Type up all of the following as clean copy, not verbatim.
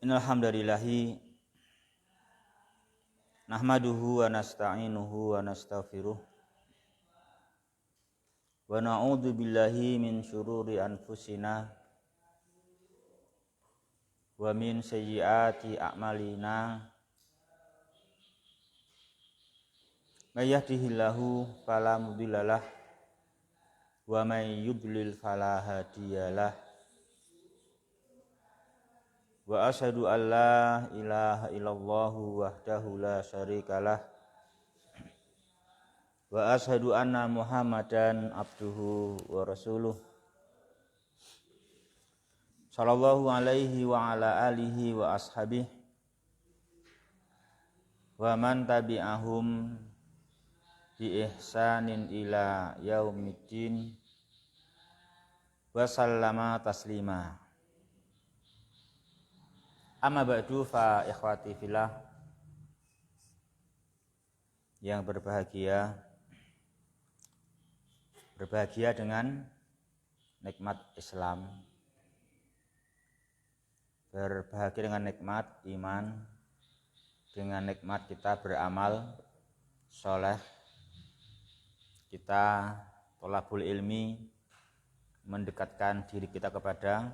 Innal hamdalillahi nahmaduhu wa nasta'inuhu wa nastaghfiruh wa na'udzu billahi min syururi anfusina wa min sayyiati a'malina. May yahdihillahu fala mudhillalah wa may yudlil fala hadiyalah. Wa asyhadu an la ilaha illallah wahdahu la syarikalah wa asyhadu anna Muhammadan abduhu wa rasuluh sallallahu alaihi wa ala alihi wa ashabihi wa man tabi'ahum bi ihsanin ila yaumiddin wa sallama taslima. Amma ba'du fa ikhwati fillah yang berbahagia dengan nikmat Islam, berbahagia dengan nikmat iman, dengan nikmat kita beramal soleh, kita thalabul ilmi, mendekatkan diri kita kepada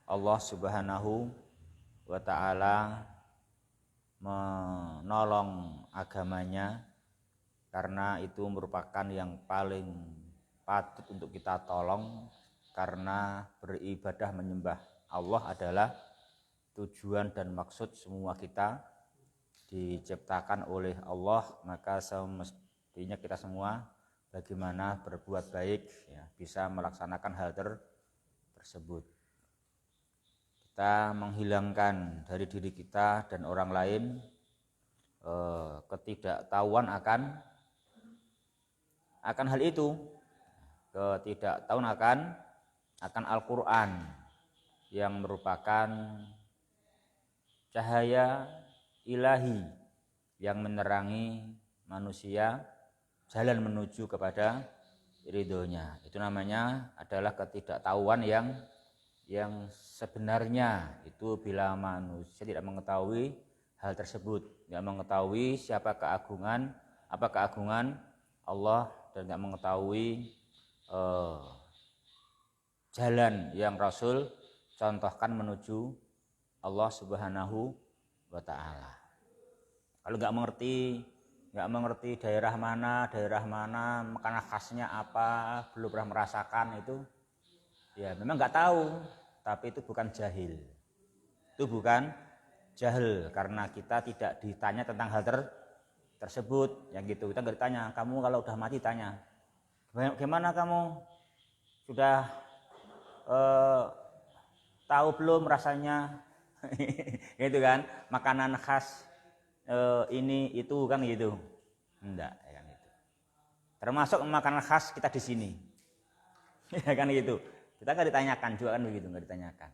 Allah Subhanahu wa ta'ala, menolong agamanya, karena itu merupakan yang paling patut untuk kita tolong, karena beribadah menyembah Allah adalah tujuan dan maksud semua kita diciptakan oleh Allah. Maka semestinya kita semua bagaimana berbuat baik, ya, bisa melaksanakan hal tersebut. Kita menghilangkan dari diri kita dan orang lain ketidaktahuan akan hal itu, ketidaktahuan akan Al-Quran yang merupakan cahaya ilahi yang menerangi manusia jalan menuju kepada ridhonya. Itu namanya adalah ketidaktahuan yang sebenarnya. Itu bila manusia tidak mengetahui hal tersebut, tidak mengetahui apa keagungan Allah, dan tidak mengetahui jalan yang Rasul contohkan menuju Allah Subhanahu wa ta'ala. Kalau nggak mengerti daerah mana makanan khasnya apa, belum pernah merasakan itu, ya memang nggak tahu, tapi itu bukan jahil. Itu bukan jahil, karena kita tidak ditanya tentang hal tersebut, yang gitu. Kita nggak ditanya, kamu kalau udah mati tanya, gimana kamu sudah tahu belum rasanya, gitu kan, makanan khas ini itu kan gitu. Enggak, ya kan gitu. Termasuk makanan khas kita di sini, ya kan gitu. Kita nggak ditanyakan juga kan begitu, nggak ditanyakan.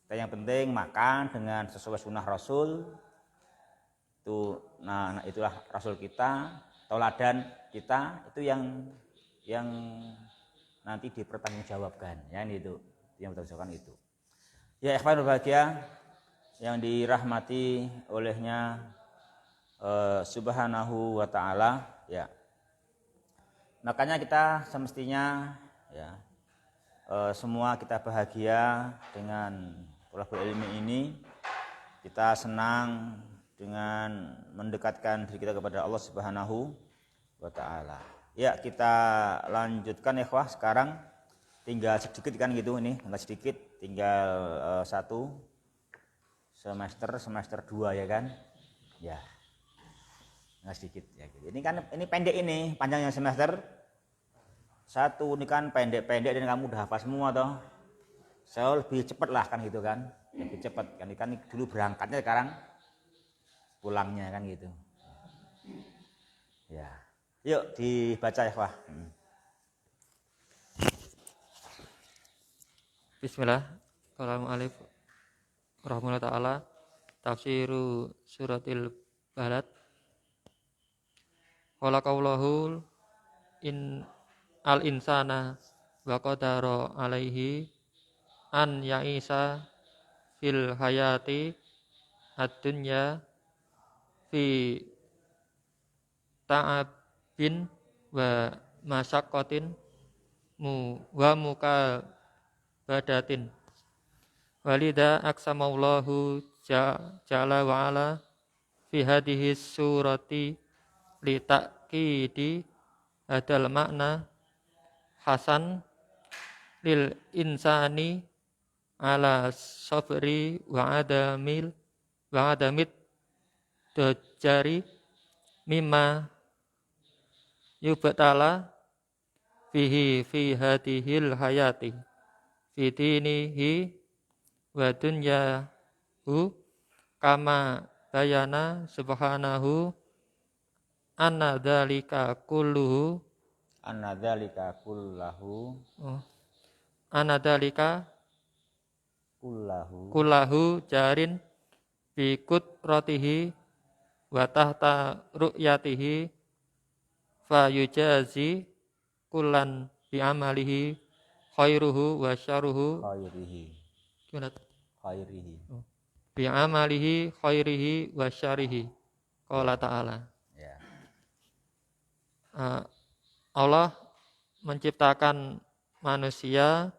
Kita yang penting makan dengan sesuai sunnah Rasul. Itu, nah itulah Rasul kita, tauladan kita, itu yang nanti dipertanggungjawabkan, ya itu yang bertanggungjawabkan itu. Ya ikhwan berbahagia yang dirahmati olehnya Subhanahu wa ta'ala, ya. Makanya kita semestinya, ya, semua kita bahagia dengan thalabul ilmi ini. Kita senang dengan mendekatkan diri kita kepada Allah Subhanahu wa ta'ala. Ya, kita lanjutkan ikhwah. Sekarang tinggal sedikit kan gitu, ini tinggal satu semester 2, ya kan, ya, nggak sedikit ya gitu. Ini kan ini pendek, ini panjangnya semester 1 ini kan pendek dan kamu udah hafal semua toh. Saya lebih cepat lah kan gitu kan, lebih cepat kan dulu berangkatnya, sekarang pulangnya kan gitu. Ya, yuk dibaca ya Wah. Bismillah. Assalamualaikum warahmatullahi ta'ala. Tafsiru suratil balad. Khalaqallahu al-insana wa qadara alaihi an ya'isa fil hayati ad-dunya fi ta'abin wa masyaqqatin wa mukabadatin. Walida aksamallahu ja'ala wa ala fi hadhihi surati li ta'kidi hadal makna hasan lil insani ala sabri wa adamit dajari mimma yubtala fihi fi hadhil hayati fi dinihi wa dunyahu kama bayana subhanahu anna dzalika kulluhu kullahu jarin bi qudratihi wa tahta ru'yatihi fa yujazi kullan bi amalihi khairuhu wa syarruhu bi amalihi khairihi wa syarrihi. Qala ta'ala. Ya. Allah menciptakan manusia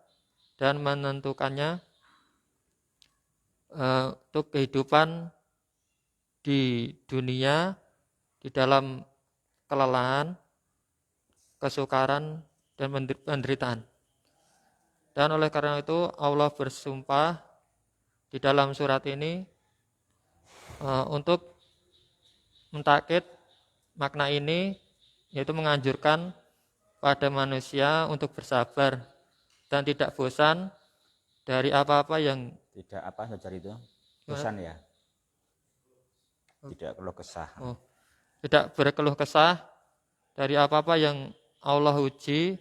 dan menentukannya untuk kehidupan di dunia di dalam kelelahan, kesukaran, dan penderitaan. Dan oleh karena itu Allah bersumpah di dalam surat ini untuk mentakkid makna ini, yaitu menganjurkan pada manusia untuk bersabar dan tidak bosan dari apa-apa yang bosan ya. Tidak keluh kesah. Tidak berkeluh kesah dari apa-apa yang Allah uji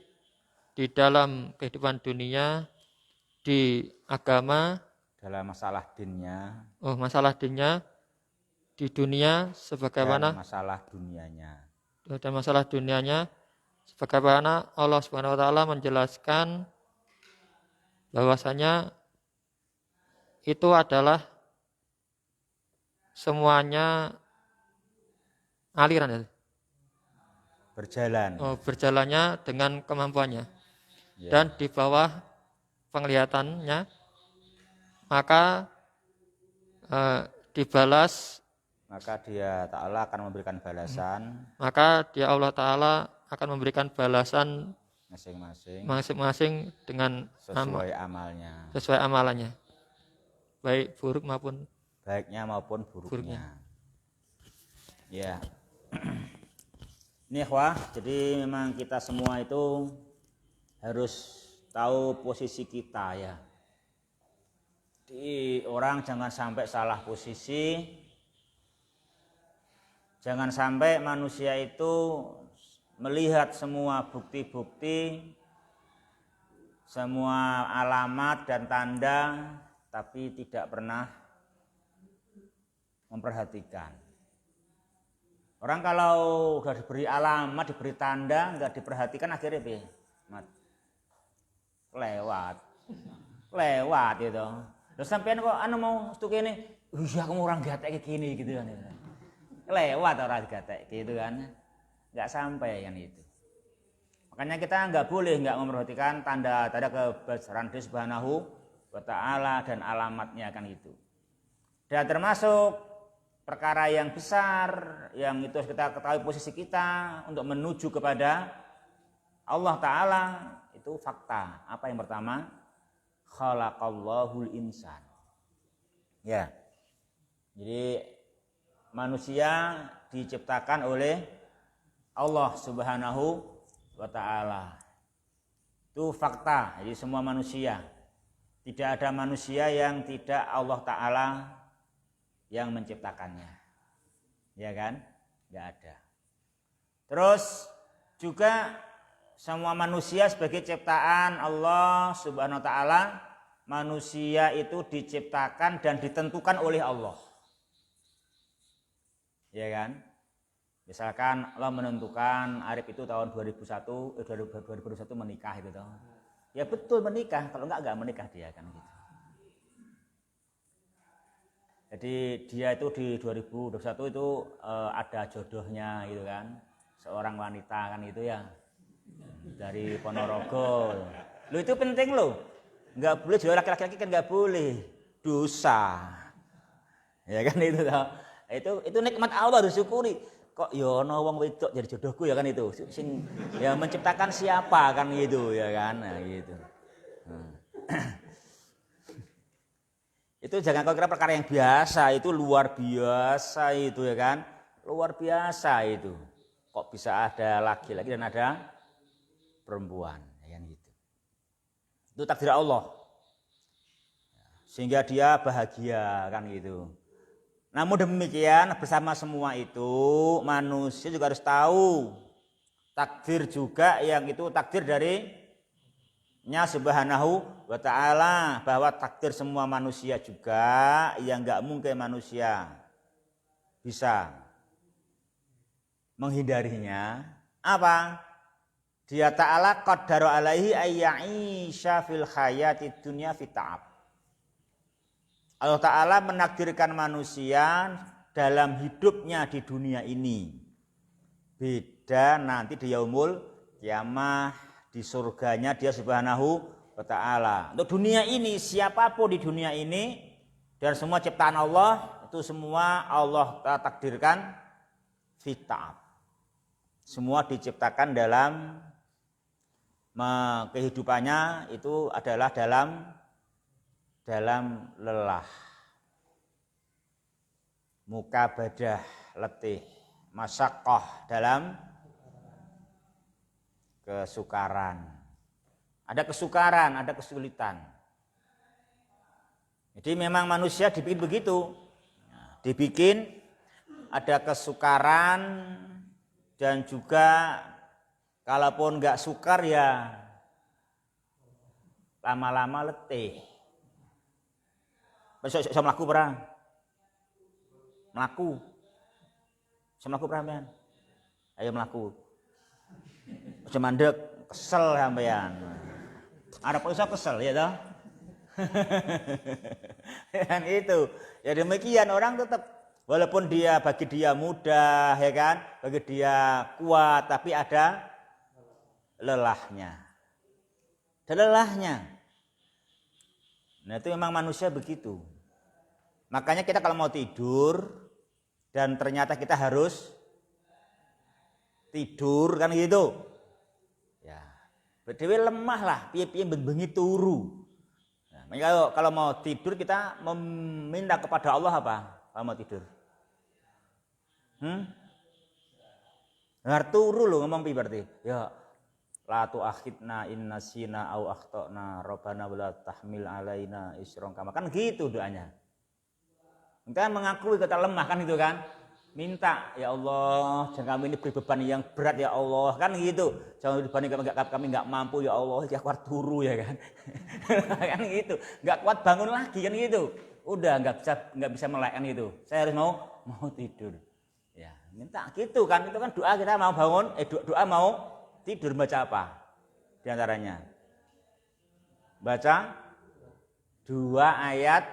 di dalam kehidupan dunia, di agama, dalam masalah dinnya. Masalah dinnya di dunia sebagaimana masalah dunianya. Dan masalah dunianya sebagaimana Allah Subhanahu wa taala menjelaskan bahwasanya itu adalah semuanya aliran, berjalannya dengan kemampuannya, ya. Dan di bawah penglihatannya, maka dibalas, maka dia Ta'ala akan memberikan balasan, maka dia Allah Ta'ala akan memberikan balasan masing-masing dengan sesuai amalannya, baik buruk maupun baiknya maupun buruknya. Ya. Ini ikhwah, jadi memang kita semua itu harus tahu posisi kita ya. Jadi orang jangan sampai salah posisi. Jangan sampai manusia itu melihat semua bukti-bukti, semua alamat dan tanda, tapi tidak pernah memperhatikan. Orang kalau udah diberi alamat, diberi tanda, nggak diperhatikan, akhirnya lewat gitu. Terus sampean kok mau stuk ini, iya kamu orang gatek kayak gini gitu kan. Lewat orang gatek gitu kan. Nggak sampai kan itu. Makanya kita nggak boleh nggak memperhatikan tanda-tanda kebesaran Dia Subhanahu wa Ta'ala dan alamatnya kan itu. Dan termasuk perkara yang besar yang itu harus kita ketahui posisi kita untuk menuju kepada Allah Ta'ala, itu fakta. Apa yang pertama? Khalaqallahul insan. Ya. Jadi manusia diciptakan oleh Allah Subhanahu wa Ta'ala. Itu fakta. Jadi semua manusia. Tidak ada manusia yang tidak Allah Ta'ala yang menciptakannya. Ya kan? Tidak ada. Terus juga semua manusia sebagai ciptaan Allah Subhanahu wa Ta'ala, manusia itu diciptakan dan ditentukan oleh Allah. Ya kan? Misalkan Allah menentukan Arif itu tahun 2021 menikah gitu. Ya betul menikah, kalau enggak menikah dia kan gitu. Jadi dia itu di 2021 itu ada jodohnya gitu kan, seorang wanita kan itu ya, dari Ponorogo. Lo itu penting lo, nggak boleh jodoh laki-laki kan nggak boleh, dosa. Ya kan itu toh. Itu nikmat Allah disyukuri. Kok ya ono wong wedok jadi jodohku ya kan itu. Sing ya menciptakan siapa kan gitu ya kan. Nah gitu. Itu jangan kau kira perkara yang biasa, itu luar biasa itu ya kan. Luar biasa itu. Kok bisa ada laki-laki dan ada perempuan ya kan gitu. Itu takdir Allah. Sehingga dia bahagia kan gitu. Namun demikian bersama semua itu manusia juga harus tahu takdir juga yang itu takdir darinya subhanahu wa ta'ala, bahwa takdir semua manusia juga yang gak mungkin manusia bisa menghindarinya. Apa? Dia ta'ala qaddara alaihi ayya'isha fil hayati dunya fi ta'ab. Allah Ta'ala menakdirkan manusia dalam hidupnya di dunia ini. Beda nanti di yaumul kiamah, di surganya dia subhanahu wa ta'ala. Untuk dunia ini, siapapun di dunia ini, dan semua ciptaan Allah, itu semua Allah takdirkan fita'ab. Semua diciptakan dalam kehidupannya itu adalah dalam lelah, mukabadah, letih, masyaqqah, dalam kesukaran. Ada kesukaran, ada kesulitan. Jadi memang manusia dibikin begitu. Dibikin ada kesukaran dan juga kalaupun nggak sukar ya lama-lama letih. Bisa melaku perang, melaku, bisa melaku perang men, ayo melaku, bisa mandek, kesel sampean, ada polisi kesel ya toh, kan itu, ya demikian orang tetap, walaupun dia bagi dia mudah ya kan, bagi dia kuat, tapi ada lelahnya, Nah itu memang manusia begitu. Makanya kita kalau mau tidur dan ternyata kita harus tidur kan gitu. Ya, berdiri lemah lah, piye-piye bengi turu. Nah, makanya kalau mau tidur kita meminta kepada Allah apa? Kalau mau tidur. Ngar turu lo ngomong piye berarti? Ya la tu'akhidna in nasina au akhtana rabbana wala tahmil alaina isron kama, kan gitu doanya. Kita mengakui kita lemah kan itu kan, minta ya Allah jangan kami ini beri beban yang berat ya Allah kan gitu, jangan beban kami nggak mampu ya Allah, ya kuat turu ya kan. Kan gitu, nggak kuat bangun lagi kan gitu, udah nggak bisa melek kan gitu, saya harus mau tidur ya, minta gitu kan, itu kan doa kita mau bangun doa mau tidur. Baca apa di antaranya? Baca 2 ayat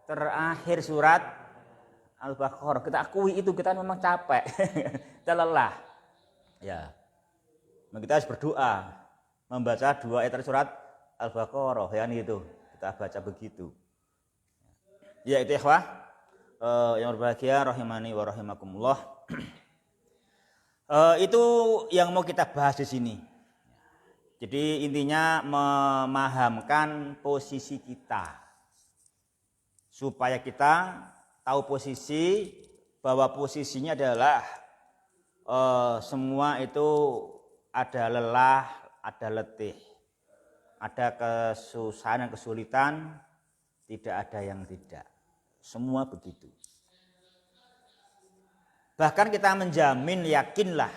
terakhir surat Al-Baqarah. Kita akui itu, kita memang capek, kita lelah. Ya, kita harus berdoa membaca 2 ayat surat Al-Baqarah, ya gitu. Kita baca begitu. Ya itu ikhwah yang berbahagia rahimani wa rahimakumullah. Itu yang mau kita bahas di sini. Jadi intinya memahamkan posisi kita, supaya kita tahu posisi, bahwa posisinya adalah semua itu ada lelah, ada letih, ada kesusahan dan kesulitan, tidak ada yang tidak. Semua begitu. Bahkan kita menjamin, yakinlah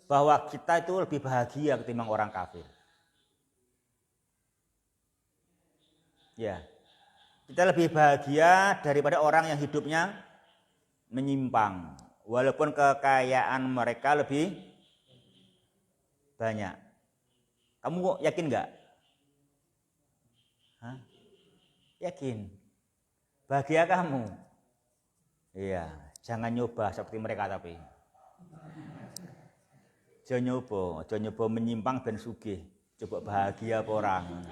bahwa kita itu lebih bahagia ketimbang orang kafir. Ya, kita lebih bahagia daripada orang yang hidupnya menyimpang, walaupun kekayaan mereka lebih banyak. Kamu yakin nggak? Yakin. Bahagia kamu. Iya, jangan nyoba seperti mereka tapi. Jangan nyoba menyimpang ben sugih. Coba bahagia apa orang.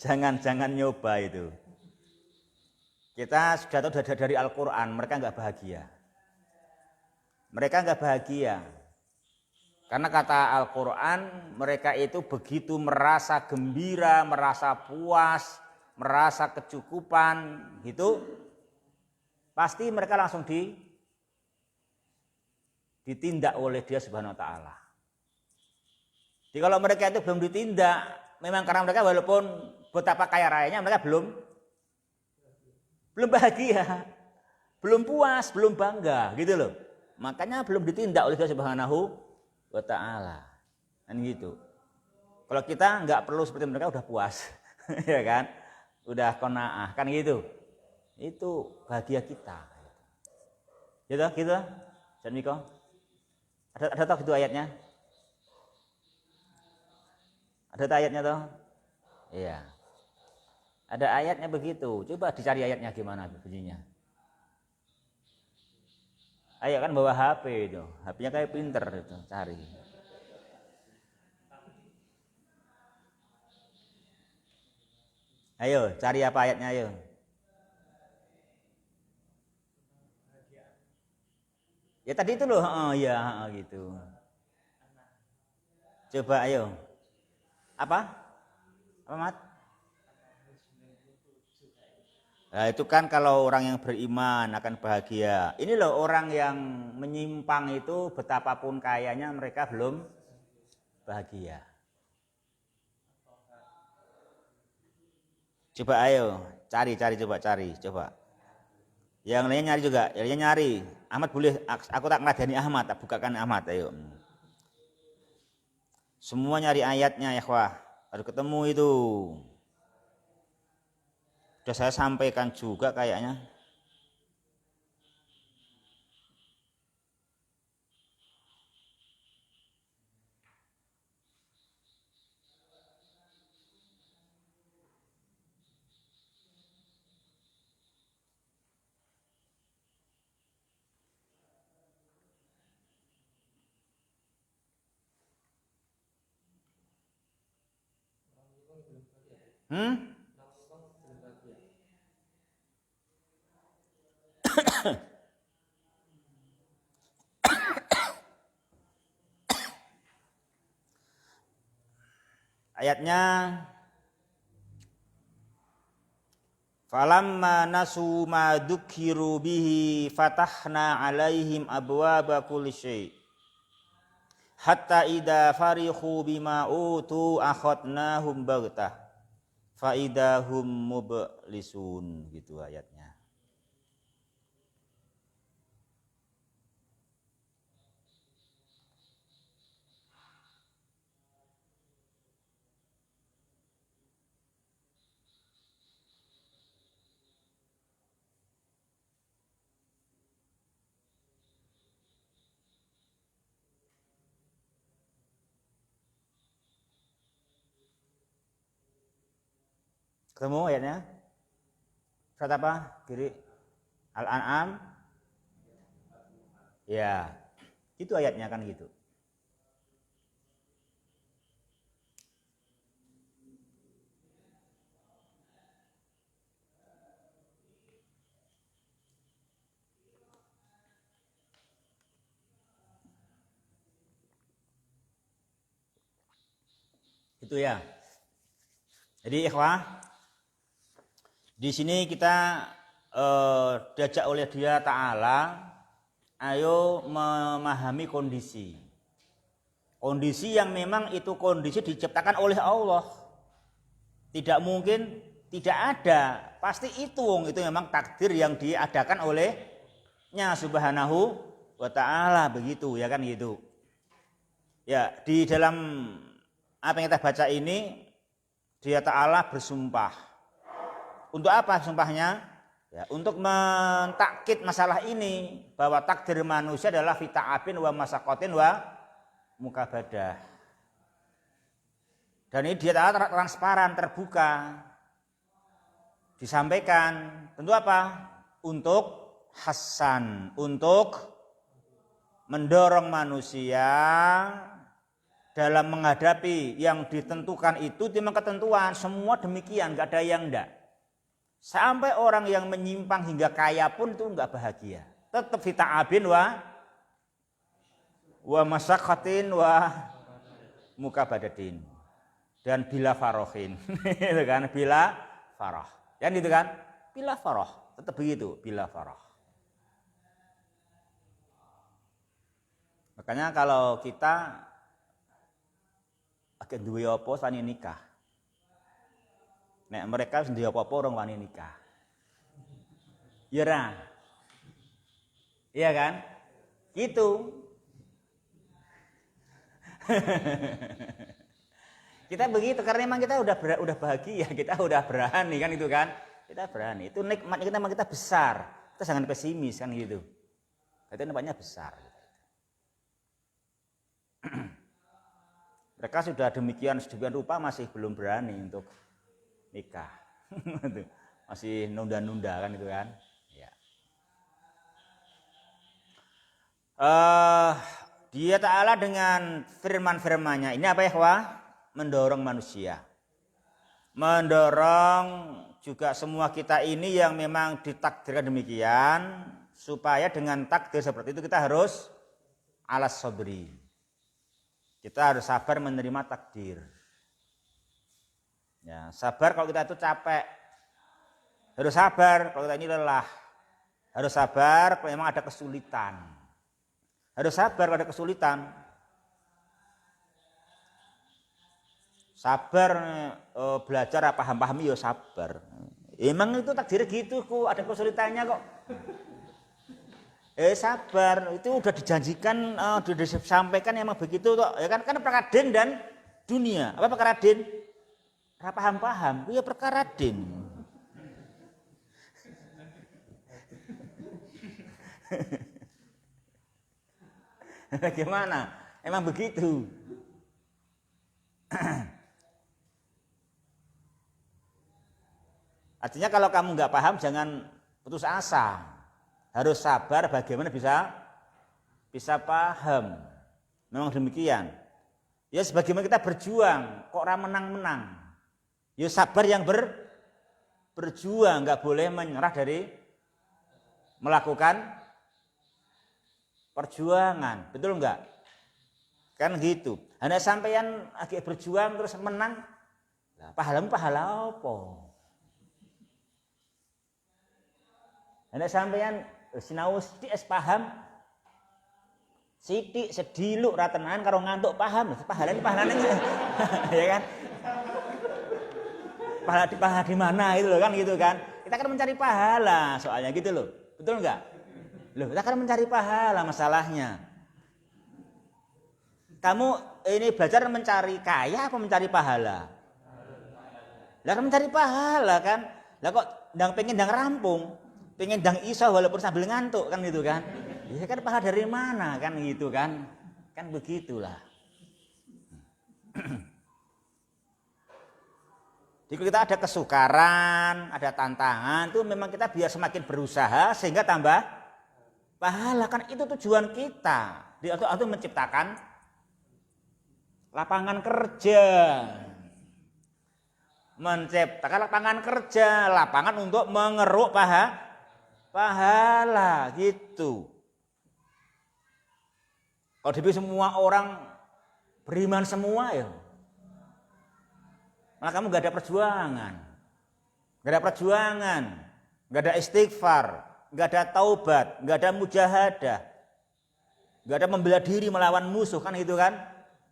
Jangan nyoba itu. Kita sudah tahu dari Al-Quran, mereka nggak bahagia. Mereka nggak bahagia. Karena kata Al-Quran, mereka itu begitu merasa gembira, merasa puas, merasa kecukupan, gitu. Pasti mereka langsung ditindak oleh Dia Subhanahu wa taala. Jadi kalau mereka itu belum ditindak, memang karena mereka walaupun betapa kaya rayanya, mereka belum bahagia, belum puas, belum bangga, gitu loh. Makanya belum ditindak oleh Dia Subhanahu wa taala. Kan gitu. Kalau kita nggak perlu seperti mereka udah puas, ya kan? Udah qanaah, kan gitu. Itu bahagia kita. Gitu. Jan Miko. Ada tahu gitu ayatnya? Ada ayatnya toh? Iya. Ada ayatnya begitu. Coba dicari ayatnya gimana bunyinya. Ayo kan bawa HP itu. HP-nya kayak pinter itu, cari. Ayo, cari apa ayatnya ayo. Ya tadi itu loh, ya gitu. Coba ayo. Apa Mat? Nah, itu kan kalau orang yang beriman akan bahagia. Ini loh orang yang menyimpang itu betapapun kayanya mereka belum bahagia. Coba ayo, cari coba. Yang lainnya nyari juga, yang lainnya nyari. Ahmad boleh, aku tak ngeladani Ahmad, tak bukakan Ahmad, ayo. Semua nyari ayatnya ya wah, baru ketemu itu. Sudah saya sampaikan juga kayaknya. Ayatnya falamma nasu ma dzukiru bihi fatahna alaihim abwaaba kulli syai hatta idza farihu bima utu akhadnahum baghtah fa idahum mublisun gitu ayatnya. Ketemu ayatnya? Surat apa? Kiri Al-An'am. Ya. Itu ayatnya kan gitu. Itu ya. Jadi ikhwah, di sini kita diajak oleh Dia Ta'ala, ayo memahami kondisi. Kondisi yang memang itu kondisi diciptakan oleh Allah. Tidak mungkin tidak ada. Pasti itu memang takdir yang diadakan olehnya Subhanahu wa ta'ala begitu ya kan gitu. Ya, di dalam apa yang kita baca ini Dia Ta'ala bersumpah. Untuk apa sumpahnya? Ya, untuk mentakkid masalah ini bahwa takdir manusia adalah fita'abin wa masaqatin wa mukabadah. Dan ini Dia Ta'ala transparan, terbuka. disampaikan. Tentu apa? Untuk hasan, untuk mendorong manusia dalam menghadapi yang ditentukan itu memang ketentuan, semua demikian, nggak ada yang enggak. Sampai orang yang menyimpang hingga kaya pun itu nggak bahagia. Tetap fita'abin wa masyaqatin wa mukabadatin dan bila farohin. Itu kan, bila farah. Dan itu kan, bila farah, tetap begitu, bila farah. Makanya kalau kita agak duwe apa wani nikah. Nek mereka duwe apa-apa orang wani nikah. Ya ra. Iya kan? Gitu. Kita begitu karena memang kita udah bahagia, kita udah berani kan itu kan. Kita berani. Itu nikmatnya kita memang kita besar. Kita jangan pesimis kan gitu. Itu nikmatnya besar. Mereka sudah demikian sedemikian rupa masih belum berani untuk nikah. Masih nunda-nunda kan itu kan. Ya. Dia Ta'ala dengan firman-firmannya ini apa ya Wah? Mendorong manusia. Mendorong juga semua kita ini yang memang ditakdirkan demikian. Supaya dengan takdir seperti itu kita harus alas sabri. Kita harus sabar menerima takdir. Ya, sabar kalau kita itu capek. Harus sabar kalau kita ini lelah. Harus sabar kalau memang ada kesulitan. Harus sabar kalau ada kesulitan. Sabar belajar paham-pahami ya sabar. Emang itu takdir gitu kok, ada kesulitannya kok. Sabar, itu udah dijanjikan, udah disampaikan emang begitu kok. Ya kan perkara din dan dunia. Apa perkara din? Paham-paham, ya perkara din. Bagaimana? Emang begitu. Artinya kalau kamu nggak paham jangan putus asa. Harus sabar bagaimana bisa paham. Memang demikian. Ya sebagaimana kita berjuang, kok orang menang-menang. Ya sabar yang berjuang, nggak boleh menyerah dari melakukan perjuangan. Betul nggak? Kan gitu. Hanya sampeyan agak berjuang terus menang. Lah pahala apa? Hanya sampeyan sinau sithik es paham. Sithik sediluk ra tenan karo ngantuk paham. Pahalane ya kan? Pahala di mana itu loh kan gitu kan. Kita kan mencari pahala soalnya gitu loh. Betul enggak? Loh, kita kan mencari pahala masalahnya. Kamu ini belajar mencari kaya apa mencari pahala? Lah kan mencari pahala kan. Lah kok pengen rampung. Pengen iso walaupun sambil ngantuk kan gitu kan. Ya kan pahala dari mana kan gitu kan. Kan begitulah. Jadi kita ada kesukaran, ada tantangan itu memang kita biar semakin berusaha sehingga tambah pahala kan itu tujuan kita. Dia itu menciptakan lapangan kerja. Menciptakan lapangan kerja, lapangan untuk mengeruk pahala gitu. Kalau dipilih semua orang beriman semua ya, malah kamu gak ada perjuangan, gak ada istighfar, gak ada taubat, gak ada mujahadah, gak ada membela diri melawan musuh kan gitu kan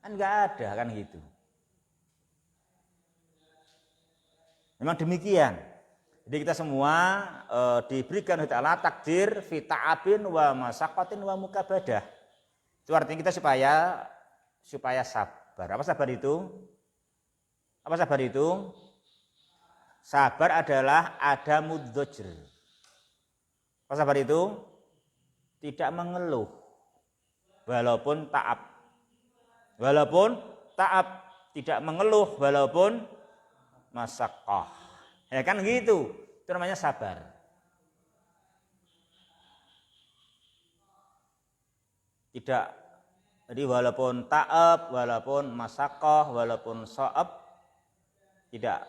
gak ada kan gitu. Memang demikian. Jadi kita semua diberikan oleh Allah takdir fita'abin wa masaqatin wa mukabadah. Itu artinya kita supaya sabar. Apa sabar itu? Apa sabar itu? Sabar adalah adamud dzajr. Apa sabar itu? Tidak mengeluh walaupun ta'ab. Walaupun ta'ab, tidak mengeluh walaupun masaqqah. Ya kan gitu. Itu namanya sabar. Tidak, jadi walaupun ta'ab, walaupun masakoh, walaupun so'ab, tidak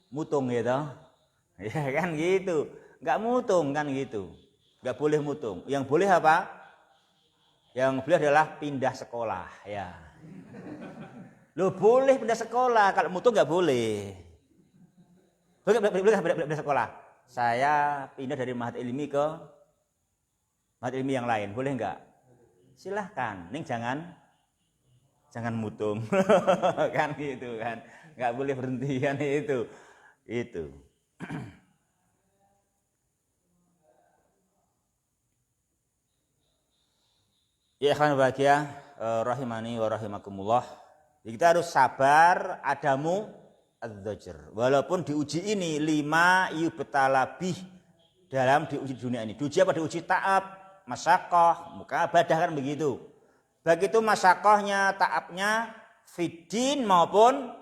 mutung gitu. Ya kan gitu. Enggak mutung kan gitu. Enggak boleh mutung. Yang boleh apa? Yang boleh adalah pindah sekolah ya. Lo boleh pindah sekolah, kalau mutung enggak boleh. Boleh pindah sekolah. Saya pindah dari Mahat Ilmi ke Mahat Ilmi yang lain, boleh enggak? Silahkan, ning jangan mutung. Kan gitu kan. Enggak boleh berhenti kan itu. Ya ikhwan bahagia, rahimani wa rahimakumullah. Kita harus sabar adamu adzajr. Walaupun diuji ini 5 yubtalabih dalam diuji dunia ini. Diuji apa? Diuji ta'ab, masyaqqah, mukabadah kan begitu. Begitu masyaqqahnya, ta'abnya fiddin maupun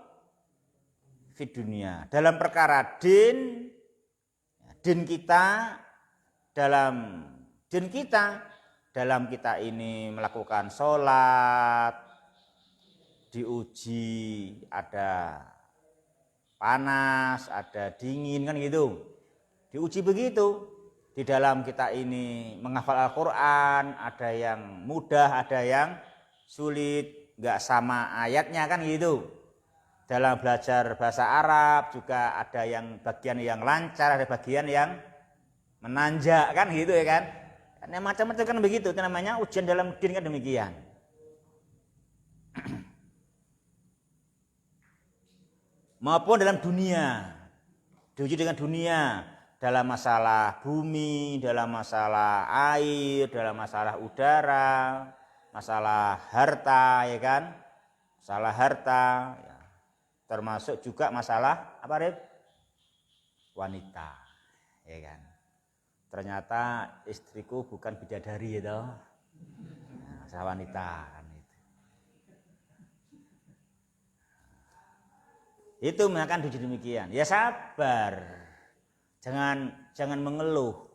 fid dunia. Dalam perkara din kita dalam kita ini melakukan sholat, diuji ada panas, ada dingin kan gitu. Diuji begitu. Di dalam kita ini menghafal Al-Quran, ada yang mudah, ada yang sulit, nggak sama ayatnya kan gitu. Dalam belajar bahasa Arab juga ada yang bagian yang lancar, ada bagian yang menanjak kan gitu ya kan. Karena macam-macam kan begitu, itu namanya ujian dalam din kan demikian. Maupun dalam dunia, diuji dengan dunia, dalam masalah bumi, dalam masalah air, dalam masalah udara, masalah harta, ya kan? Masalah harta, ya. Termasuk juga masalah apa, Rip? Wanita, ya kan? Ternyata istriku bukan bidadari gitu. Masalah wanita kan itu. Itu akan diuji demikian. Ya sabar. Jangan mengeluh.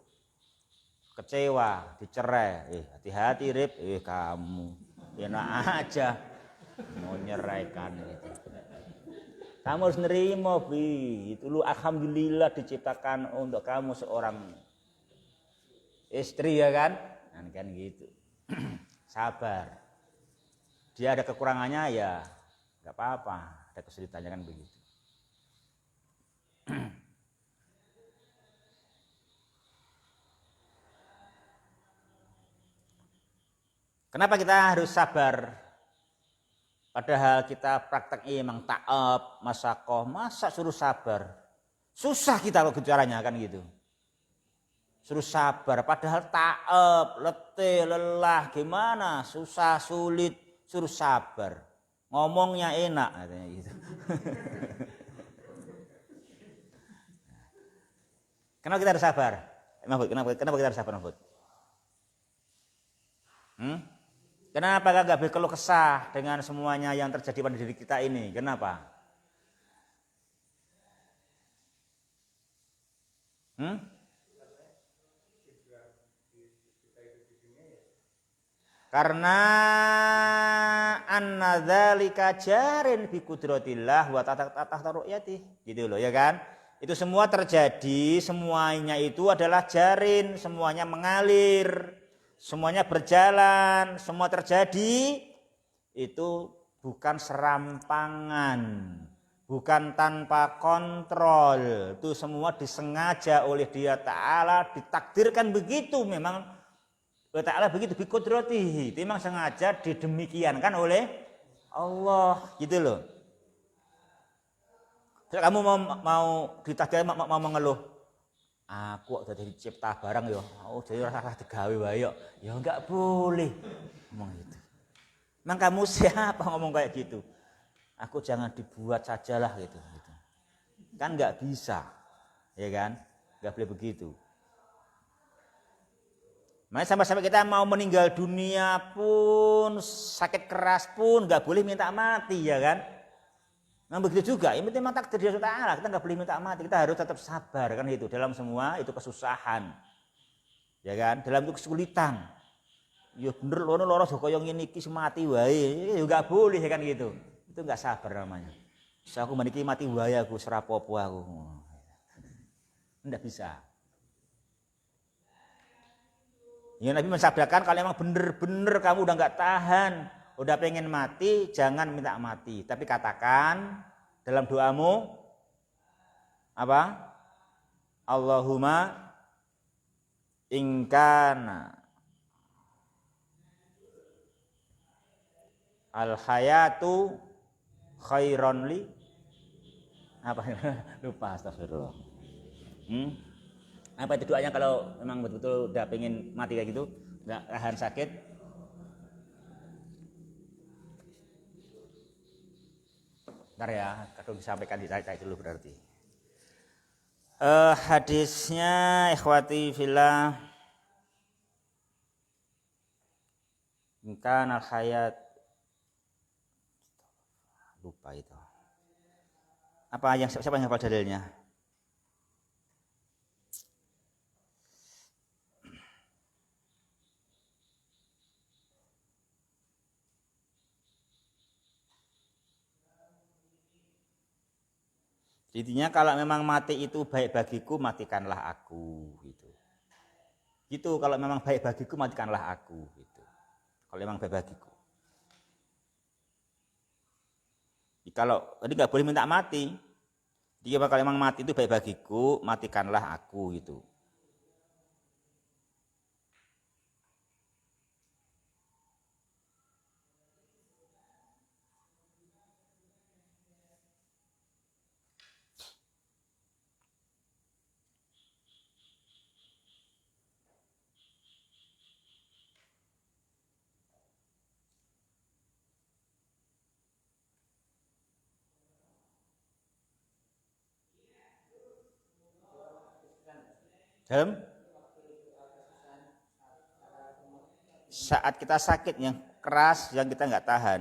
Kecewa, dicerai. Hati-hati Rip. Kamu enak aja mau nyeraikan gitu. Kamu harus nerima, Bi. Itu lu alhamdulillah diciptakan untuk kamu seorang istri ya kan? Kan gitu. Sabar. Dia ada kekurangannya ya enggak apa-apa, ada kesulitannya kan begitu. Kenapa kita harus sabar? Padahal kita prakteknya emang ta'ab, masyaqqah, masa suruh sabar? Susah kita kalau caranya kan gitu. Suruh sabar, padahal ta'ab, letih, lelah, gimana? Susah, sulit, suruh sabar. Ngomongnya enak katanya gitu. Kenapa kita harus sabar? Mahfud, kenapa kita harus sabar, Mahfud? Kenapa gak berkeluh kesah dengan semuanya yang terjadi pada diri kita ini? Kenapa? Karena anna dzalika jarin bi qudratillah wa tahta ru'yati. Gitu loh ya kan? Itu semua terjadi, semuanya itu adalah jarin, semuanya mengalir. Semuanya berjalan, semua terjadi itu bukan serampangan, bukan tanpa kontrol. Itu semua disengaja oleh Dia Ta'ala, ditakdirkan begitu memang oleh Ta'ala begitu biqudratihi. Itu memang sengaja didemikiankan oleh Allah gitu loh. Kalau kamu mau ditakdir mau mengeluh, aku kok dadi cipta barang ya, jadi rasa digawe wae ya enggak boleh ngomong gitu. Emang kamu siapa ngomong kayak gitu? Aku jangan dibuat sajalah gitu. Kan enggak bisa, ya kan? Enggak boleh begitu. Makanya sampai kita mau meninggal dunia pun, sakit keras pun enggak boleh minta mati ya kan? Nah begitu juga, ini memang takdir Allah Ta'ala, kita nggak boleh minta mati, kita harus tetap sabar kan itu dalam semua itu kesusahan, ya kan, dalam itu kesulitan. Ya bener loro kaya ngene iki mati wae, ya nggak boleh kan gitu, itu nggak sabar namanya. Bisa aku meniki mati wae aku serapopo aku, nggak bisa. Ya Nabi mensabdakan kalau emang bener-bener kamu udah nggak tahan, udah pengen mati, jangan minta mati. Tapi katakan dalam doamu apa? Allahumma ingkana al hayatu khairon li apa? Lupa, astagfirullah. Apa itu doanya kalau memang betul-betul udah pengen mati kayak gitu, nggak tahan sakit? Bentar ya, kadang disampaikan dicari dulu berarti. Hadisnya ikhwati fillah, kan al hayat, lupa itu. Apa yang siapa yang hafal dalilnya? Intinya kalau memang mati itu baik bagiku, matikanlah aku gitu. Gitu kalau memang baik bagiku, matikanlah aku gitu. Kalau memang baik bagiku. Kalau tadi nggak boleh minta mati. Dia kalau memang mati itu baik bagiku, matikanlah aku gitu. Saat kita sakit yang keras yang kita nggak tahan.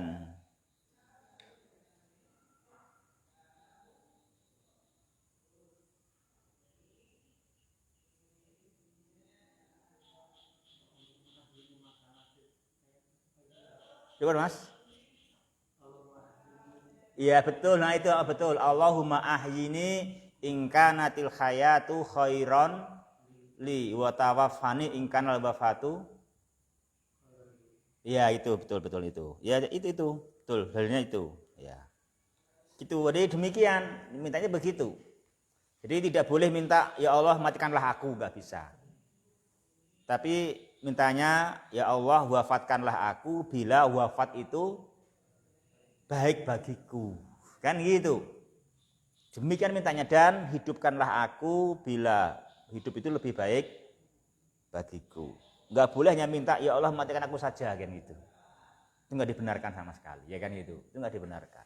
Coba Mas. Iya betul, nah itu betul. Allahumma ahyini ingkanatil hayatu khairon li wa tawaffani ingkanal wafatu. Iya itu betul itu. Ya itu betul dalilnya itu. Ya. Gitu. Jadi demikian mintanya begitu. Jadi tidak boleh minta ya Allah matikanlah aku, nggak bisa. Tapi mintanya ya Allah wafatkanlah aku bila wafat itu baik bagiku. Kan gitu. Demikian mintanya dan hidupkanlah aku bila hidup itu lebih baik bagiku. Enggak boleh hanya minta ya Allah matikan aku saja kan gitu. Itu enggak dibenarkan sama sekali, ya kan gitu. Itu enggak dibenarkan.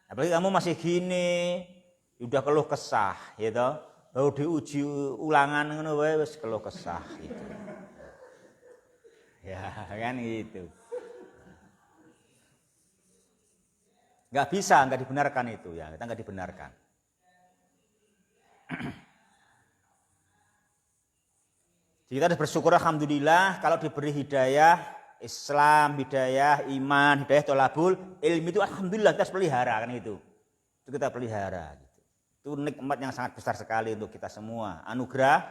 Apalagi kamu masih gini, udah keluh kesah, gitu. Baru diuji ulangan ngono wae wis keluh kesah gitu. Ya, kan gitu. Enggak bisa, enggak dibenarkan itu ya. Kita enggak dibenarkan. Jadi kita harus bersyukur alhamdulillah kalau diberi hidayah Islam, hidayah iman, hidayah tolabul ilmi itu alhamdulillah kita pelihara kan itu. Itu kita pelihara gitu. Itu nikmat yang sangat besar sekali untuk kita semua. Anugerah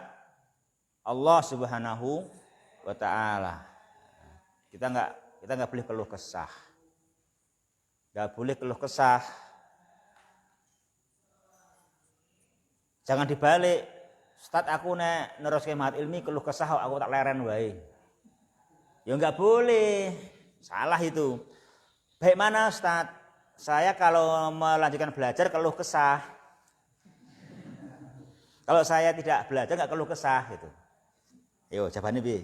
Allah Subhanahu wa taala. Kita enggak boleh keluh kesah. Enggak boleh keluh kesah. Jangan dibalik. Ustaz aku nek neruske mahat ilmi keluh kesah aku tak leren wae. Ya enggak boleh. Salah itu. Baik mana Ustaz? Saya kalau melanjutkan belajar keluh kesah. Kalau saya tidak belajar enggak keluh kesah gitu. Yo jawabannya piye?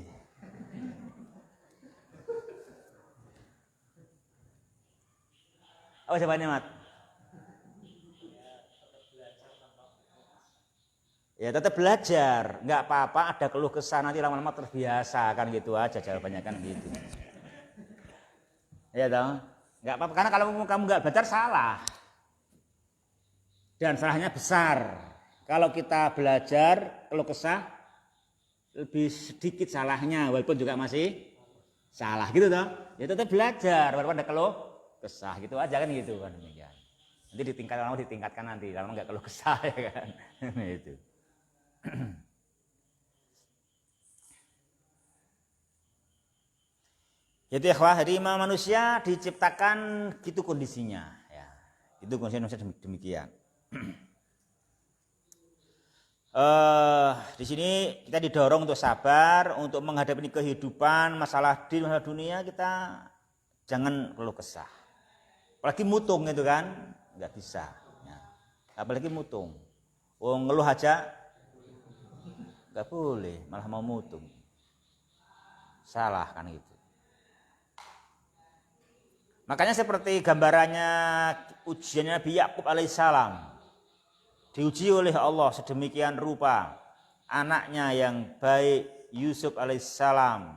Apa jawabannya, Mat? Ya tetap belajar, nggak apa-apa ada keluh kesah nanti lama-lama terbiasa kan gitu aja jawabannya kan gitu. Ya dong. Nggak apa-apa, karena kalau kamu nggak belajar salah. Dan salahnya besar. Kalau kita belajar keluh kesah lebih sedikit salahnya, walaupun juga masih salah gitu toh. Ya tetap belajar walaupun ada keluh kesah gitu aja kan gitu kan demikian. Nanti ditingkatkan nanti, lama nggak keluh kesah ya kan. Itu. Jadi jadi manusia diciptakan gitu kondisinya ya. Itu kondisi manusia demikian. Di sini kita didorong untuk sabar, untuk menghadapi kehidupan, masalah dunia kita jangan keluh kesah. Apalagi mutung itu kan, nggak bisa. Ya. Apalagi mutung. Ngeluh aja nggak boleh, malah mau mutung. Salah kan itu. Makanya seperti gambarannya ujiannya Nabi Yakub alaihissalam. Diuji oleh Allah sedemikian rupa. Anaknya yang baik Yusuf alaihissalam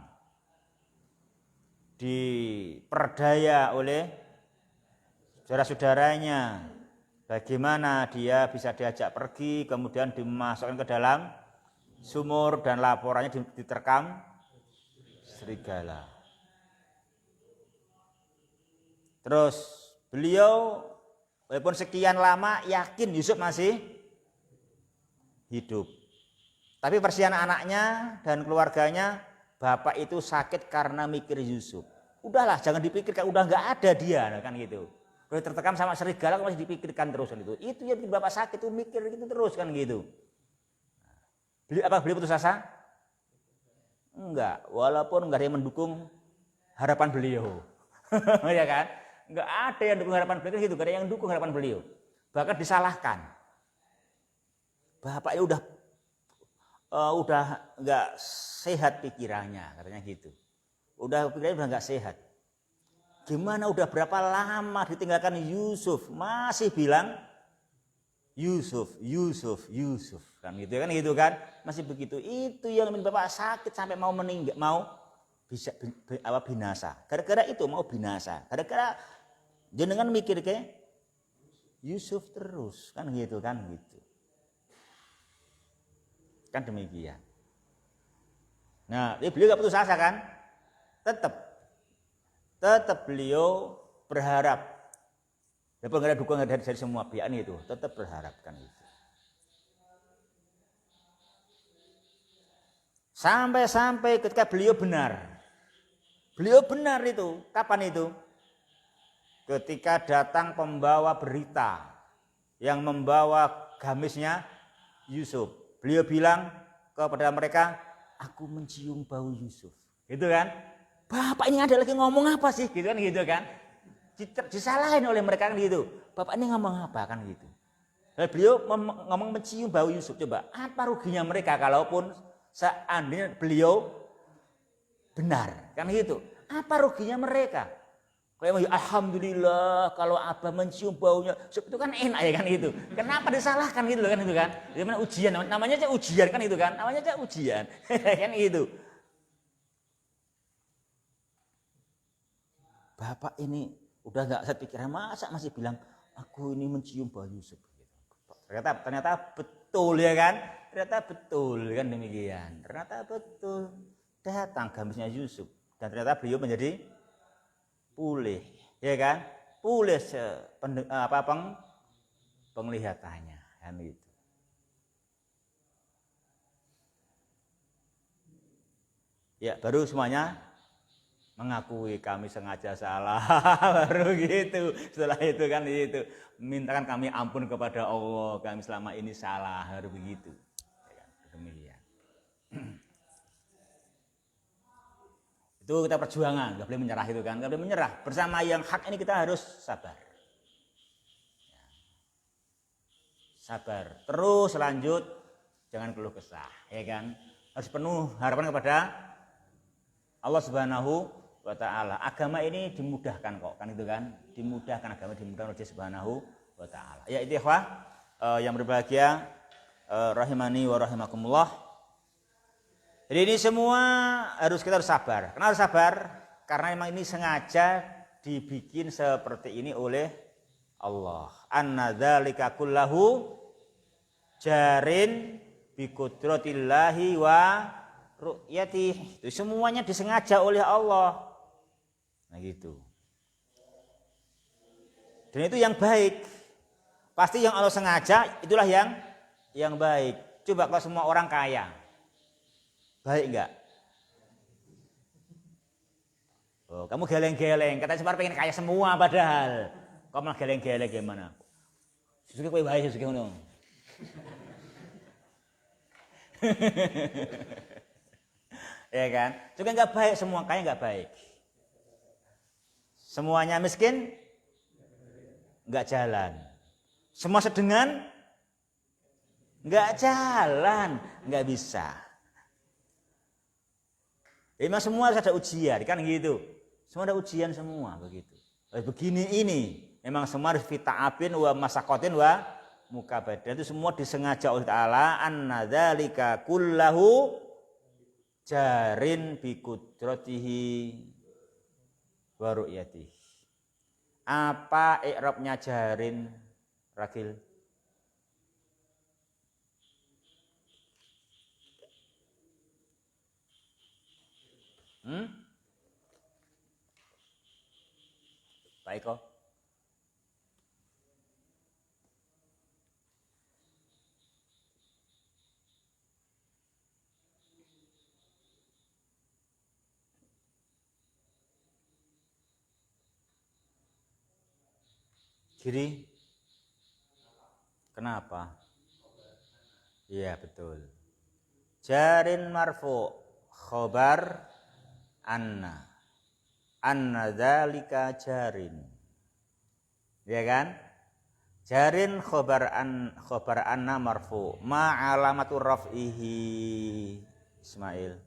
diperdaya oleh saudara-saudaranya. Bagaimana dia bisa diajak pergi, kemudian dimasukkan ke dalam sumur dan laporannya diterkam serigala. Terus beliau walaupun sekian lama yakin Yusuf masih hidup. Tapi persian anaknya dan keluarganya, bapak itu sakit karena mikir Yusuf. Udahlah, jangan dipikirkan, udah nggak ada dia kan gitu. Udah tertekam sama serigala masih dipikirkan terus kan itu. Itu yang bikin bapak sakit itu mikir gitu terus kan gitu. Beliau putus asa? Enggak, walaupun enggak ada yang mendukung harapan beliau. Ya kan? Enggak ada yang dukung harapan beliau gitu, enggak ada yang dukung harapan beliau. Bahkan disalahkan. Bapaknya udah enggak sehat pikirannya, katanya gitu. Pikirannya udah enggak sehat. Gimana udah berapa lama ditinggalkan Yusuf, masih bilang Yusuf kan gitu kan, masih begitu. Itu yang bikin bapak sakit sampai mau meninggal, mau bisa binasa. Gara-gara itu mau binasa. Gara-gara jenengan mikir ke Yusuf terus kan gitu. Kan demikian. Nah, beliau gak putus asa kan? Tetap beliau berharap. Walaupun gak ada dukungan dari semua pihak itu, tetap berharap kan itu. Sampai ketika beliau benar. Beliau benar itu, kapan itu? Ketika datang pembawa berita yang membawa gamisnya Yusuf. Beliau bilang kepada mereka, aku mencium bau Yusuf. Gitu kan? Bapak ini ada lagi ngomong apa sih? Gitu kan? Disalahin oleh mereka kan gitu. Bapak ini ngomong apa kan gitu. Lalu beliau ngomong mencium bau Yusuf. Coba, apa ruginya mereka kalaupun seandainya beliau benar kan gitu? Apa ruginya mereka? Kayak alhamdulillah kalau Abah mencium baunya, itu kan enak ya kan gitu. Kenapa disalahkan gitu kan itu kan? Gimana ujian? Namanya aja ujian kan itu kan? Namanya aja ujian kan gitu. Bapak ini udah nggak saya pikiran, masa masih bilang aku ini mencium bau Yusuf. Ternyata betul ya kan? Ternyata betul kan demikian. Ternyata betul datang gamisnya Yusuf dan ternyata beliau menjadi pulih, ya kan? Pulih penglihatannya kan itu. Ya, baru semuanya mengakui kami sengaja salah, baru gitu. Setelah itu kan itu mintakan kami ampun kepada Allah, kami selama ini salah, baru begitu. Ya kan? Demikian. Itu kita perjuangan, nggak boleh menyerah itu kan, nggak boleh menyerah. Bersama yang hak ini kita harus sabar. Sabar, terus lanjut, jangan keluh kesah, ya kan? Harus penuh harapan kepada Allah Subhanahu wa Ta'ala. Agama ini dimudahkan kok, kan itu kan? Dimudahkan, agama dimudahkan oleh Subhanahu wa Ta'ala. Ya itu yang berbahagia, rahimani wa rahimakumullah. Jadi ini semua kita harus sabar. Kenapa harus sabar? Karena memang ini sengaja dibikin seperti ini oleh Allah. Anna dzalika kullahu jarin bi qudratillahi wa ru'yatih. Itu semuanya disengaja oleh Allah. Nah gitu. Dan itu yang baik. Pasti yang Allah sengaja itulah yang baik. Coba kalau semua orang kaya. Baik enggak? Oh, kamu geleng-geleng, katanya sempat pengen kaya semua padahal. Kamu malah geleng-geleng gimana? Susuke kowe wae susuke ngono. Ya kan? Juga enggak baik, semua kaya enggak baik. Semuanya miskin enggak jalan. Semua sedengan enggak jalan, enggak bisa. Memang semua harus ada ujian, kan gitu. Semua ada ujian semua begitu. Begini ini memang semua harus fita'abin wa masakotin wa mukabadan. Itu semua disengaja oleh Ta'ala. Anna dzalika kullahu jarin bi qudratihi wa ru'yatihi. Apa i'rabnya jarin, Ragil? Pak Eko. Kiri. Kenapa? Iya betul. Jarin marfu khobar anna. Anna dzalika jarin. Ya kan? Jarin khobar anna marfu. Ma alamatu raf'ihi. Ismail.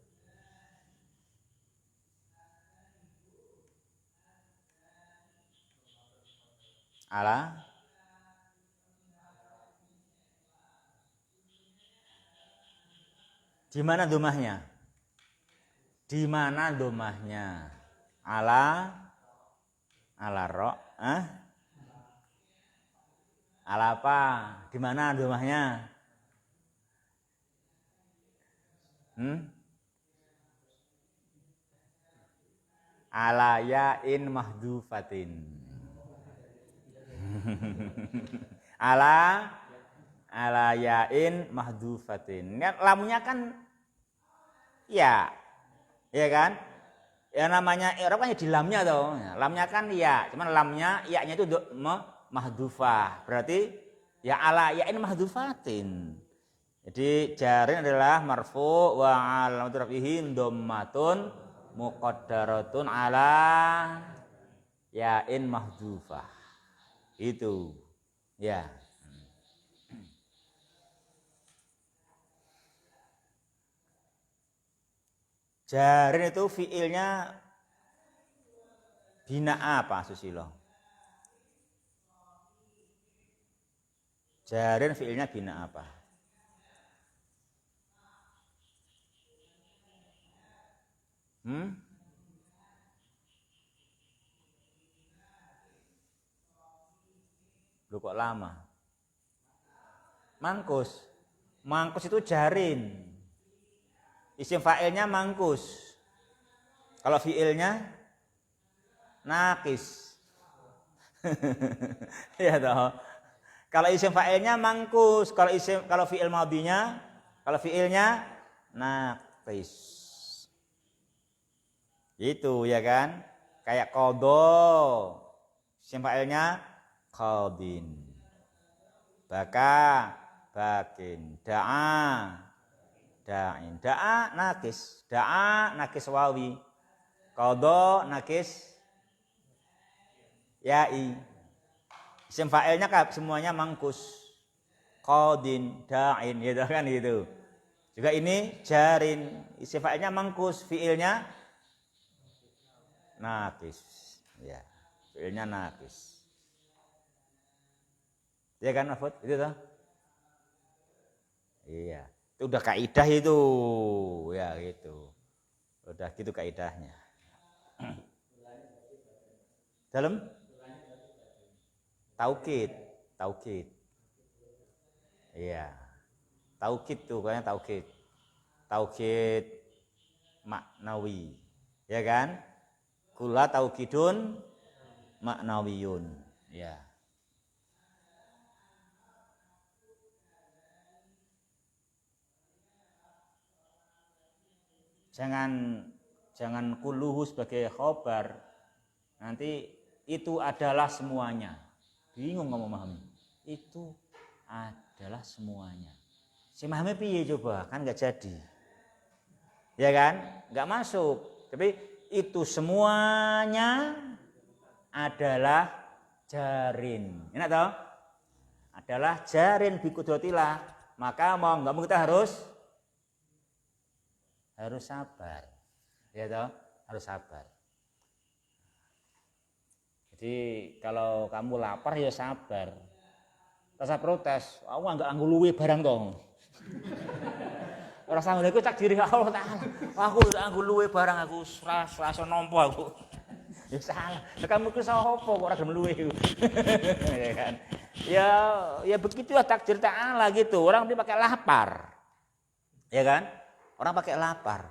Ala di mana domahnya? Di mana domahnya? Ala ro, ala apa? Di mana domahnya? Ala yain mahdufatin. ala yain mahdufatin. Lamnya kan ya kan? Ya namanya i'rab kan di lamnya toh. Lamnya kan ya, cuman lamnya ya-nya itu mahdufah. Berarti ya ala yain mahdufatin. Jadi jarin adalah marfu wa alamatu rafihi dhammatun muqaddaratun ala yain mahdufah. Itu. Ya. Jarin itu fiilnya bina apa Susilo? Jarin fiilnya bina apa? Lu kok lama? Mangkus. Mangkus itu jarin. Isim fa'ilnya mangkus. Kalau fi'ilnya nakis. Ya toh. Kalau isim fa'ilnya mangkus, kalau fi'il madhinya, kalau fi'ilnya nakis. Itu ya kan? Kayak qadha. Isim fa'ilnya qadin. Baka, bakin, da'a, da'in. Da'a nakis wawi. Qadha nakis ya'i. Isim fa'ilnya semuanya mangkus. Qadin, da'in, gitu kan gitu. Juga ini jarin, isim fa'ilnya mangkus, fi'ilnya nakis. Ya, fi'ilnya nakis. Ya kan Mahfud? Itu toh? Iya. Itu udah kaidah itu. Ya gitu. Udah gitu kaidahnya. Dalam taukid, taukid. Iya. Taukid tuh kayaknya taukid. Taukid maknawi. Ya kan? Kula taukidun maknawiyun. Ya. Jangan kuluhu sebagai khobar. Nanti itu adalah semuanya. Bingung kamu memahami. Itu adalah semuanya. Si memahami piye coba? Kan nggak jadi. Ya kan? Nggak masuk. Tapi itu semuanya adalah jarin. Enak toh? Adalah jarin bikudotilah. Maka mau nggak mau kita harus sabar. Ya toh? Harus sabar. Jadi kalau kamu lapar ya sabar. Rasa protes, aku nggak anggu luwe barang dong. Rasa ngono iku cak diri Allah Taala. Aku anggu luwe barang aku rasa nampa aku. Ya salah. Kamu ku sapa kok ora gelem luwe iku. Ya kan. Ya begitu ya takdir Ta'ala gitu. Orang dia pakai lapar. Ya kan? Orang pakai lapar.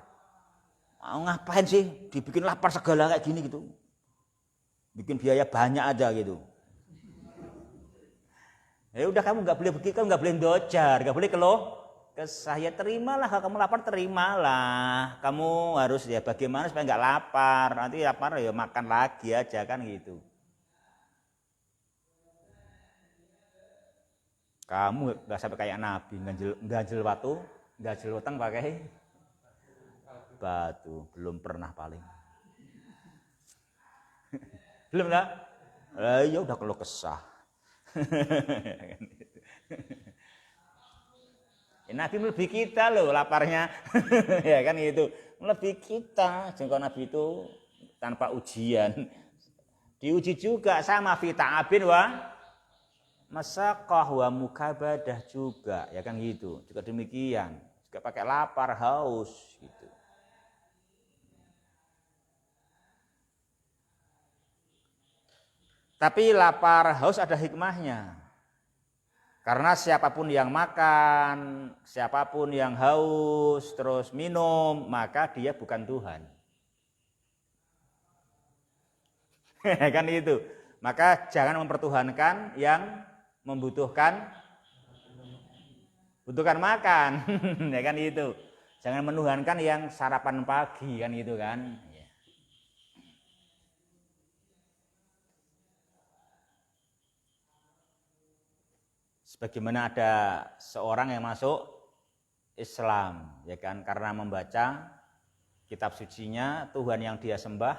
Mau ngapain sih dibikin lapar segala kayak gini gitu. Bikin biaya banyak aja gitu. Ya udah kamu nggak boleh begitu, kamu nggak boleh dojar, nggak boleh keluh kesah. Ya terimalah kalau kamu lapar, terimalah. Kamu harus ya bagaimana supaya nggak lapar. Nanti lapar ya makan lagi aja kan gitu. Kamu nggak sampai kayak Nabi ganjel batu, ganjel utang pakai batu. Belum pernah paling. Belum lah. Ya udah keluh kesah. Ya, Nabi melebihi kita loh laparnya. Ya kan gitu. Melebihi kita. Jengkol Nabi itu tanpa ujian. Diuji juga sama fita abin wa masaqah wa mukabadah juga. Ya kan gitu. Juga demikian. Juga pakai lapar, haus gitu. Tapi lapar haus ada hikmahnya. Karena siapapun yang makan, siapapun yang haus, terus minum, maka dia bukan Tuhan. Kan itu. Maka jangan mempertuhankan yang membutuhkan makan. Ya kan itu. Jangan menuhankan yang sarapan pagi kan gitu kan. Sebagaimana ada seorang yang masuk Islam, ya kan, karena membaca kitab sucinya Tuhan yang dia sembah,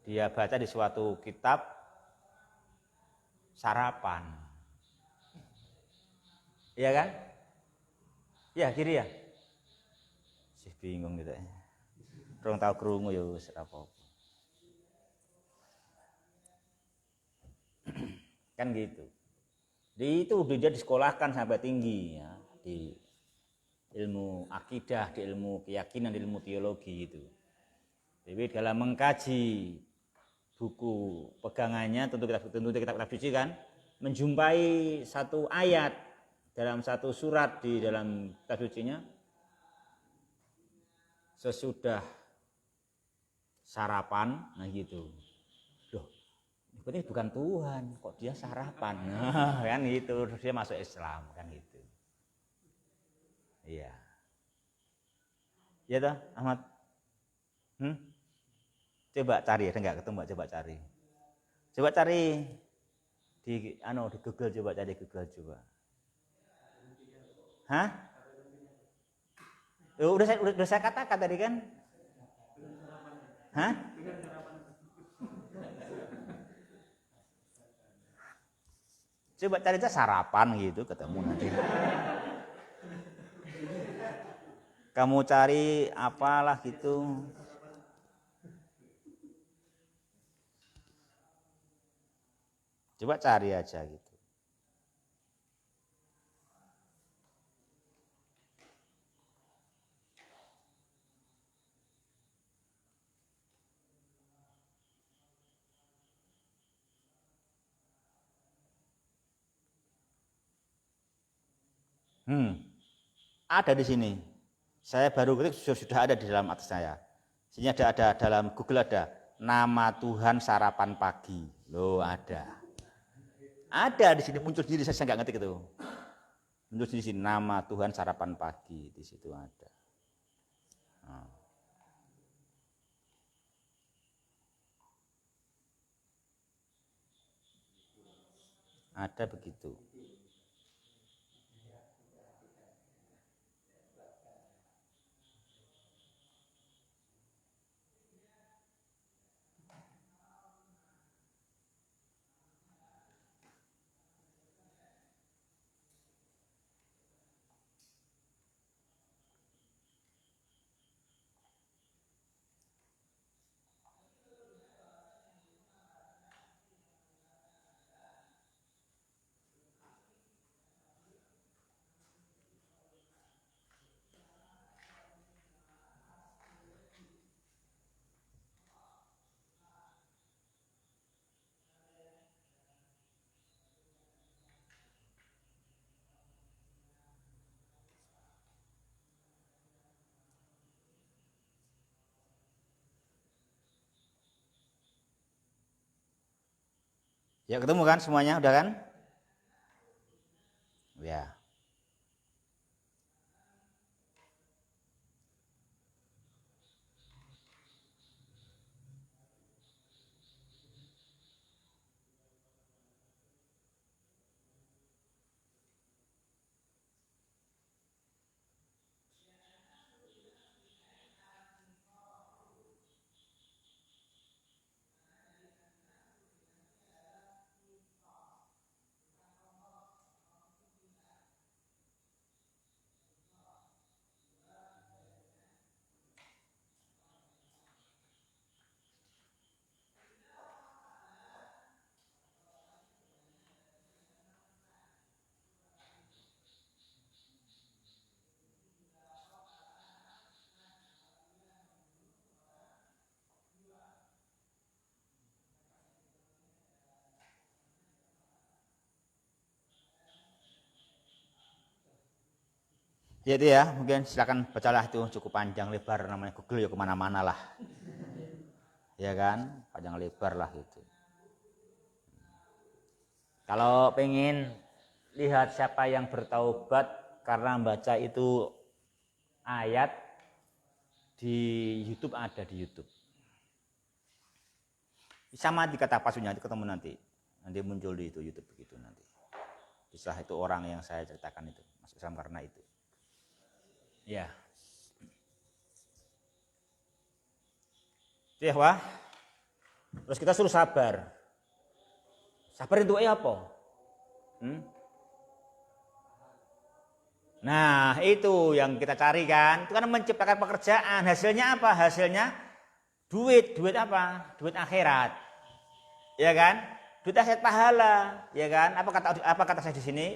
dia baca di suatu kitab sarapan, ya kan? Ya kiri ya, sih bingung gitu ya. Rong tahu kerungu ya wis apa. Kan gitu. Itu dia disekolahkan sampai tinggi ya, di ilmu akidah, di ilmu keyakinan, di ilmu teologi itu. Jadi dalam mengkaji buku pegangannya tentu kitab suci kan, menjumpai satu ayat dalam satu surat di dalam kitab sucinya, sesudah sarapan, nah gitu. Loh, berarti bukan Tuhan, kok dia sarapan? Nah, kan itu dia masuk Islam kan gitu. Iya. Iya toh, Ahmad? Coba cari, ada enggak ketemu? Coba cari. Coba cari di di Google, coba cari Google coba. Hah? Udah saya katakan tadi kan? Hah? Coba cari aja sarapan gitu, ketemu nanti. Kamu cari apalah gitu. Coba cari aja gitu. Ada di sini. Saya baru ketik sudah ada di dalam atas saya. Sini ada dalam Google ada nama Tuhan sarapan pagi. Loh ada. Ada di sini muncul sendiri, saya nggak ngetik itu. Muncul di sini nama Tuhan sarapan pagi, di situ ada. Nah. Ada begitu. Ya ketemu kan semuanya, udah kan? Ya. Ya itu ya, mungkin silakan bacalah itu, cukup panjang lebar, namanya Google ya kemana-mana lah. Ya kan, panjang lebar lah itu. Kalau pengen lihat siapa yang bertaubat karena membaca itu ayat, di YouTube ada di YouTube. Sama di kata pasunya, ketemu nanti muncul di itu YouTube begitu nanti. Bisa itu orang yang saya ceritakan itu masuk Islam karena itu. Ya. Itu ya, wah. Terus kita suruh sabar. Sabar itu apa? Nah, itu yang kita cari kan. Itu kan menciptakan pekerjaan. Hasilnya apa? Hasilnya duit. Duit apa? Duit akhirat. Ya kan? Duit akhirat pahala, ya kan? Apa kata saya di sini?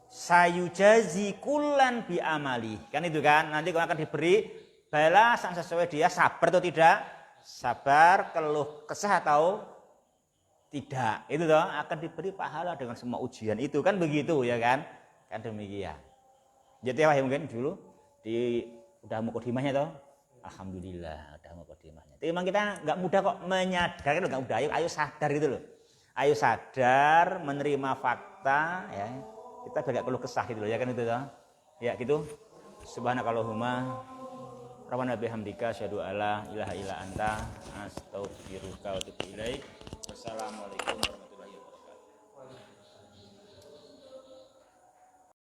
Sayujazi kullan bi amali. Kan itu kan, nanti kau akan diberi balasan sesuai dia sabar atau tidak, sabar, keluh kesah atau tidak. Itu toh akan diberi pahala dengan semua ujian itu kan begitu ya kan? Kan demikian. Jadi ya mungkin dulu udah mau kodimahnya toh. Alhamdulillah udah mau kodimahnya. Tapi memang kita nggak mudah kok menyadarkan, nggak mudah. Ayo sadar gitu loh. Ayo sadar, menerima fakta ya. Kita biar gak keluh kesah gitu loh ya kan itu toh. Ya gitu. Subhanakallahumma rabbana bihamdika asyhadu alla ilaha illa anta astaghfiruka wa atubu ilaik. Wassalamualaikum warahmatullahi wabarakatuh.